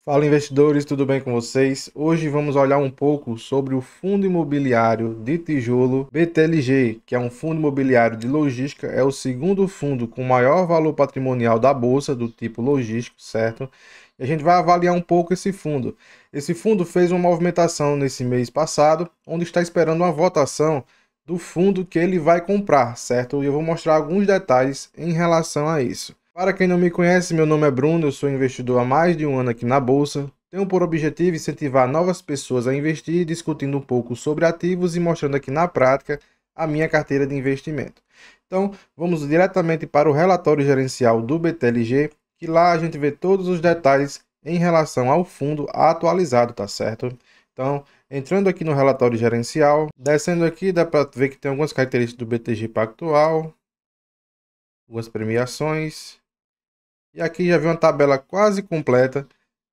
Fala investidores, tudo bem com vocês? Hoje vamos olhar um pouco sobre o fundo imobiliário de tijolo BTLG, que é um fundo imobiliário de logística, é o segundo fundo com maior valor patrimonial da bolsa do tipo logístico, certo? E a gente vai avaliar um pouco esse fundo. Esse fundo fez uma movimentação nesse mês passado, onde está esperando uma votação do fundo que ele vai comprar, certo? E eu vou mostrar alguns detalhes em relação a isso. Para quem não me conhece, meu nome é Bruno, eu sou investidor há mais de um ano aqui na Bolsa. Tenho por objetivo incentivar novas pessoas a investir, discutindo um pouco sobre ativos e mostrando aqui na prática a minha carteira de investimento. Então, vamos diretamente para o relatório gerencial do BTLG, que lá a gente vê todos os detalhes em relação ao fundo atualizado, tá certo? Então, entrando aqui no relatório gerencial, descendo aqui, dá para ver que tem algumas características do BTG Pactual, algumas premiações. E aqui já vi uma tabela quase completa,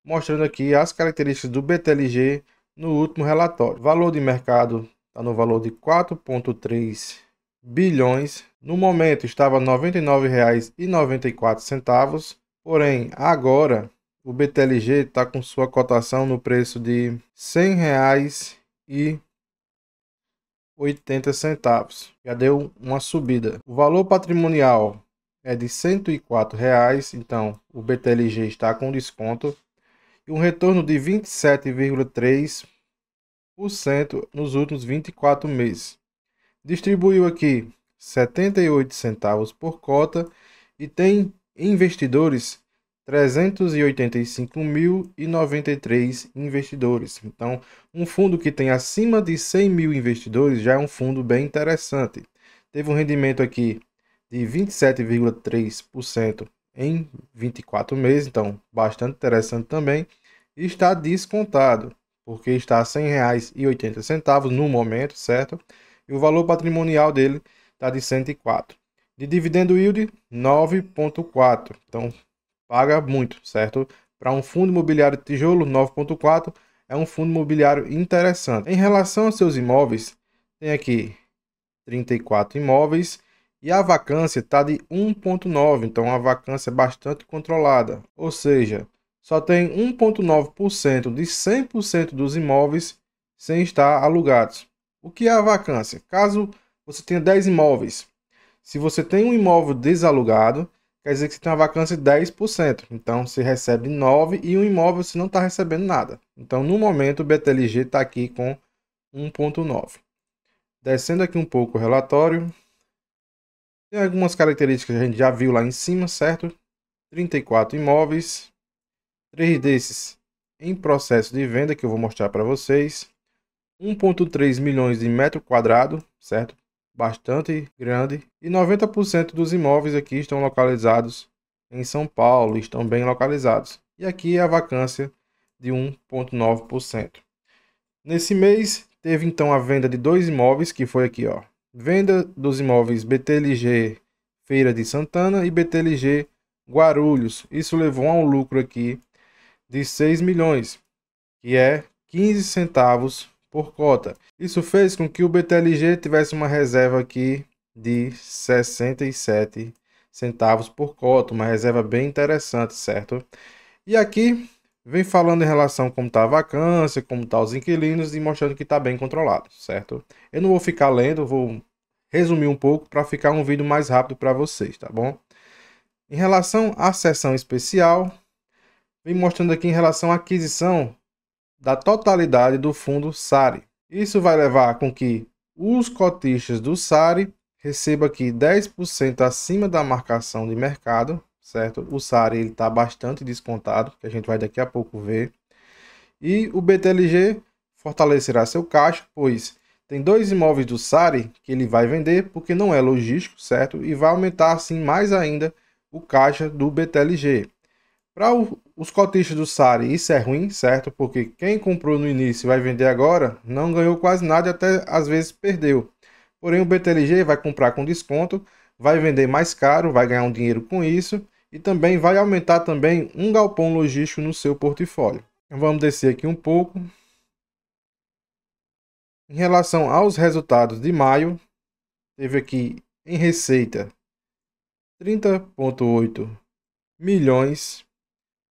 mostrando aqui as características do BTLG no último relatório. O valor de mercado está no valor de 4,3 bilhões. No momento estava R$ 99,94. Porém, agora o BTLG está com sua cotação no preço de R$ 100,80. Já deu uma subida. O valor patrimonial é de R$ 104,00, então o BTLG está com desconto e um retorno de 27,3% nos últimos 24 meses. Distribuiu aqui 78 centavos por cota e tem investidores 385.093 investidores. Então, um fundo que tem acima de 100 mil investidores já é um fundo bem interessante. Teve um rendimento aqui de 27,3% em 24 meses, então bastante interessante também. E está descontado, porque está a R$ 100,80 no momento, certo? E o valor patrimonial dele está de 104. De dividendo yield, 9,4. Então, paga muito, certo? Para um fundo imobiliário de tijolo, 9,4 é um fundo imobiliário interessante. Em relação aos seus imóveis, tem aqui 34 imóveis e a vacância está de 1,9, então a vacância é bastante controlada. Ou seja, só tem 1,9% de 100% dos imóveis sem estar alugados. O que é a vacância? Caso você tenha 10 imóveis, se você tem um imóvel desalugado, quer dizer que você tem uma vacância de 10%. Então, você recebe 9 e um imóvel você não está recebendo nada. Então, no momento, o BTLG está aqui com 1,9. Descendo aqui um pouco o relatório, tem algumas características que a gente já viu lá em cima, certo? 34 imóveis, 3 desses em processo de venda, que eu vou mostrar para vocês. 1,3 milhões de metro quadrado, certo? Bastante grande. E 90% dos imóveis aqui estão localizados em São Paulo, estão bem localizados. E aqui é a vacância de 1,9%. Nesse mês, teve então a venda de dois imóveis, que foi aqui, ó. Venda dos imóveis BTLG Feira de Santana e BTLG Guarulhos. Isso levou a um lucro aqui de 6 milhões, que é 15 centavos por cota. Isso fez com que o BTLG tivesse uma reserva aqui de 67 centavos por cota, uma reserva bem interessante, certo? E aqui vem falando em relação a como está a vacância, como estão os inquilinos e mostrando que está bem controlado, certo? Eu não vou ficar lendo, vou resumir um pouco para ficar um vídeo mais rápido para vocês, tá bom? Em relação à seção especial, vem mostrando aqui em relação à aquisição da totalidade do fundo SARI. Isso vai levar com que os cotistas do SARI recebam aqui 10% acima da marcação de mercado, certo? O SARI está bastante descontado, que a gente vai daqui a pouco ver. E o BTLG fortalecerá seu caixa, pois tem dois imóveis do SARI que ele vai vender porque não é logístico, certo? E vai aumentar assim mais ainda o caixa do BTLG. Para os cotistas do SARI, isso é ruim, certo? Porque quem comprou no início e vai vender agora, não ganhou quase nada e até às vezes perdeu. Porém, o BTLG vai comprar com desconto, vai vender mais caro, vai ganhar um dinheiro com isso e também vai aumentar também um galpão logístico no seu portfólio. Vamos descer aqui um pouco. Em relação aos resultados de maio, teve aqui em receita 30,8 milhões.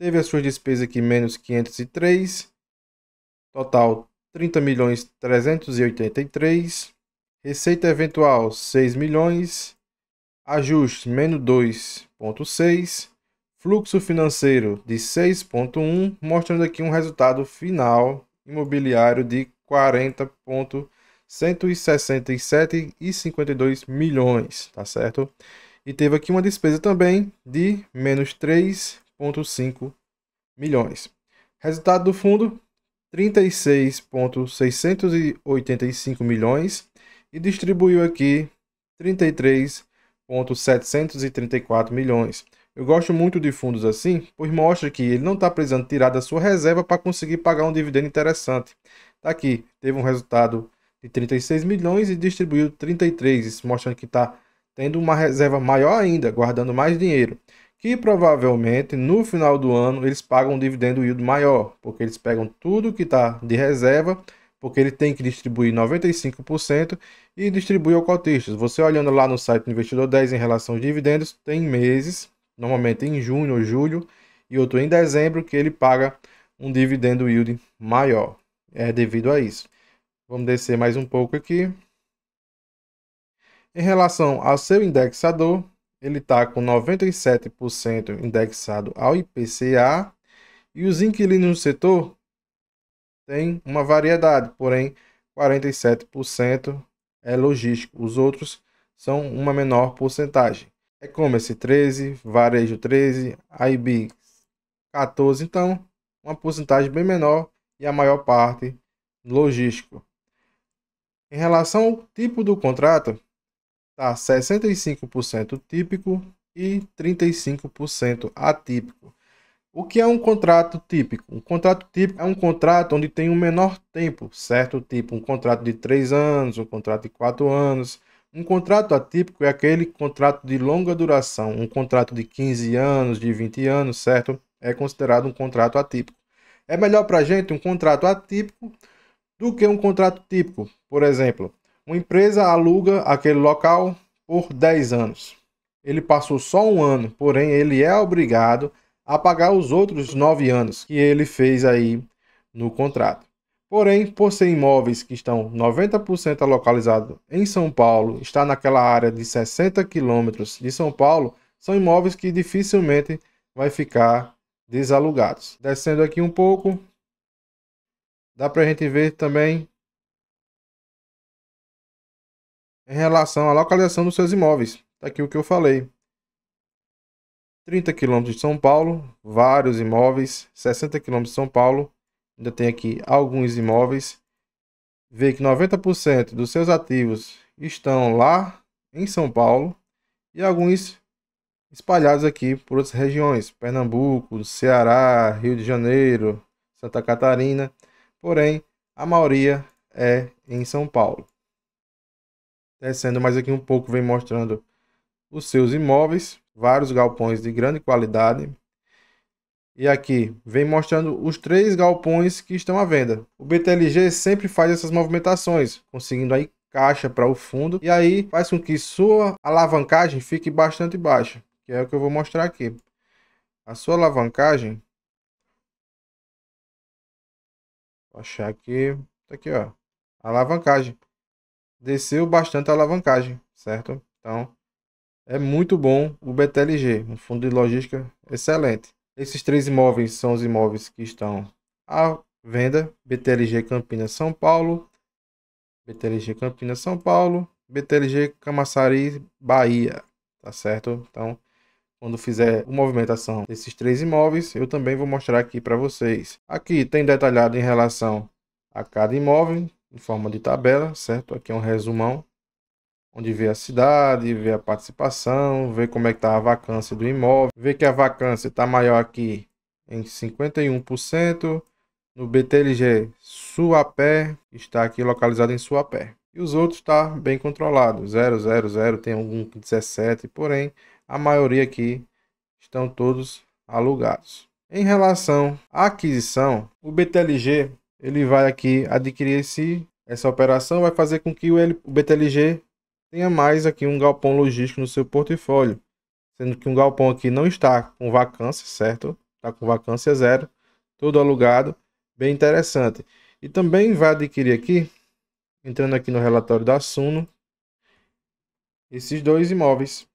Teve as suas despesas aqui menos 503, total 30.383.000, receita eventual 6 milhões, ajustes menos 2,6, fluxo financeiro de 6,1, mostrando aqui um resultado final imobiliário de 40,167,52 milhões, tá certo? E teve aqui uma despesa também de menos 3,5 milhões. Resultado do fundo, 36,685 milhões e distribuiu aqui 33,734 milhões. Eu gosto muito de fundos assim, pois mostra que ele não está precisando tirar da sua reserva para conseguir pagar um dividendo interessante. Tá aqui, teve um resultado de 36 milhões e distribuiu 33, isso mostrando que está tendo uma reserva maior ainda, guardando mais dinheiro. Que provavelmente no final do ano eles pagam um dividendo yield maior, porque eles pegam tudo que está de reserva, porque ele tem que distribuir 95% e distribui ao cotistas. Você olhando lá no site do Investidor 10 em relação aos dividendos, tem meses, normalmente em junho ou julho, e outro em dezembro, que ele paga um dividendo yield maior. É devido a isso. Vamos descer mais um pouco aqui. Em relação ao seu indexador, ele está com 97% indexado ao IPCA e os inquilinos no setor têm uma variedade, porém 47% é logístico. Os outros são uma menor porcentagem. E-commerce 13, varejo 13, IB 14, então uma porcentagem bem menor e a maior parte logístico. Em relação ao tipo do contrato, está 65% típico e 35% atípico. O que é um contrato típico? Um contrato típico é um contrato onde tem um menor tempo, certo? Tipo um contrato de 3 anos, um contrato de 4 anos. Um contrato atípico é aquele contrato de longa duração, um contrato de 15 anos, de 20 anos, certo? É considerado um contrato atípico. É melhor para a gente um contrato atípico do que um contrato típico. Por exemplo, uma empresa aluga aquele local por 10 anos. Ele passou só um ano, porém ele é obrigado a pagar os outros 9 anos que ele fez aí no contrato. Porém, por ser imóveis que estão 90% localizados em São Paulo, está naquela área de 60 quilômetros de São Paulo, são imóveis que dificilmente vai ficar desalugados. Descendo aqui um pouco, dá para a gente ver também em relação à localização dos seus imóveis. Está aqui o que eu falei. 30 quilômetros de São Paulo, vários imóveis. 60 quilômetros de São Paulo, ainda tem aqui alguns imóveis. Vê que 90% dos seus ativos estão lá em São Paulo e alguns espalhados aqui por outras regiões. Pernambuco, Ceará, Rio de Janeiro, Santa Catarina. Porém, a maioria é em São Paulo. Descendo mais aqui um pouco, vem mostrando os seus imóveis, vários galpões de grande qualidade. E aqui vem mostrando os 3 galpões que estão à venda. O BTLG sempre faz essas movimentações, conseguindo aí caixa para o fundo. E aí faz com que sua alavancagem fique bastante baixa, que é o que eu vou mostrar aqui. A sua alavancagem, vou achar aqui, tá aqui ó, a alavancagem. Desceu bastante a alavancagem, certo? Então, é muito bom o BTLG, um fundo de logística excelente. Esses 3 imóveis são os imóveis que estão à venda. BTLG Campinas, São Paulo, BTLG Campinas, São Paulo, BTLG Camaçari, Bahia, tá certo? Então, quando fizer a movimentação desses 3 imóveis, eu também vou mostrar aqui para vocês. Aqui tem detalhado em relação a cada imóvel, em forma de tabela, certo? Aqui é um resumão, onde vê a cidade, vê a participação, vê como é que está a vacância do imóvel, vê que a vacância está maior aqui em 51%, no BTLG Suapé, está aqui localizado em Suapé. E os outros está bem controlado, 000, tem algum 17, porém a maioria aqui estão todos alugados. Em relação à aquisição, o BTLG ele vai aqui adquirir essa operação, vai fazer com que o BTLG tenha mais aqui um galpão logístico no seu portfólio, sendo que um galpão aqui não está com vacância, certo? está com vacância zero, todo alugado, bem interessante. E também vai adquirir aqui, entrando aqui no relatório da Suno, esses dois imóveis.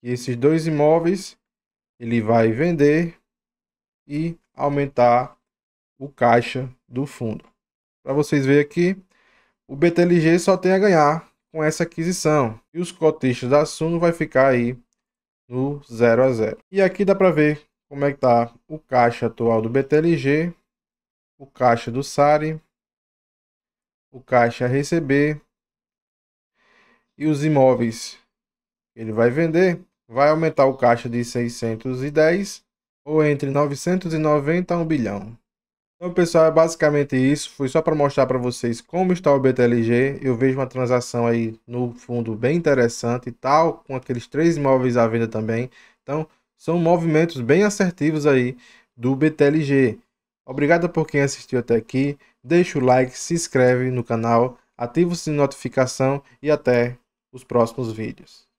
E esses dois imóveis ele vai vender e aumentar o caixa do fundo. Para vocês verem aqui, o BTLG só tem a ganhar com essa aquisição. E os cotistas da Suno vai ficar aí no 0 a 0. E aqui dá para ver como é que está o caixa atual do BTLG, o caixa do SARI, o caixa a receber e os imóveis que ele vai vender. Vai aumentar o caixa de 610 ou entre 990 a 1 bilhão. Então, pessoal, é basicamente isso. Foi só para mostrar para vocês como está o BTLG. Eu vejo uma transação aí no fundo bem interessante e tal, com aqueles 3 imóveis à venda também. Então, são movimentos bem assertivos aí do BTLG. Obrigado por quem assistiu até aqui. Deixa o like, se inscreve no canal, ativa o sininho de notificação e até os próximos vídeos.